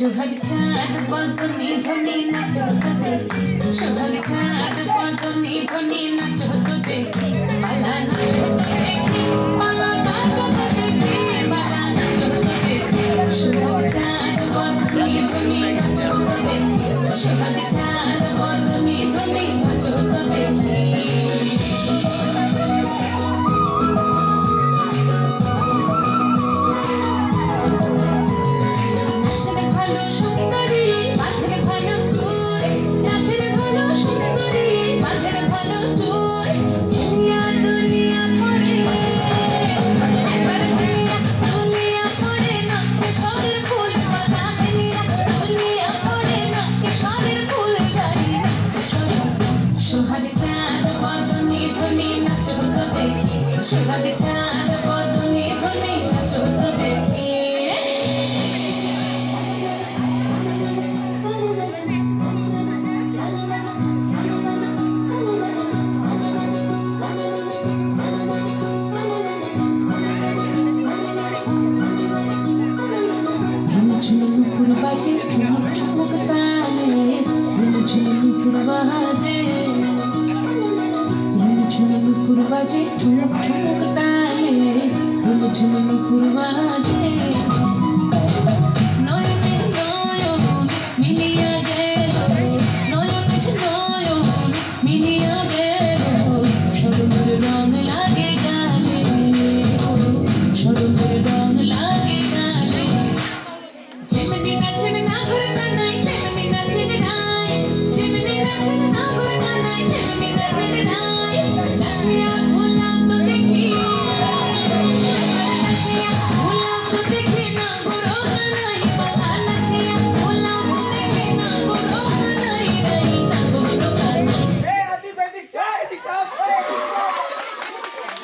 সোহাগ চাঁদ বদনি ধনি নাচো তো দেখি সোহাগ চাঁদ বদনি ধনি নাচো তো দেখি বালা নাচো তো দেখি বালা নাচো তো দেখি বালা নাচো তো দেখি সোহাগ চাঁদ বদনি ধনি নাচো তো দেখি সোহাগ চাঁদ বদনি ধনি নাচো তো দেখি সোহাগ চাঁদ বদনি ধনি নাচো তো দেখি ঝুমঝুমুর বাজে ঠুমক ঠুমক তালে ঝুমঝুমুর বাজে ঝুমঝুমুর বাজে ঠুমক ঠুমক তালে ঝুমঝুমুর বাজে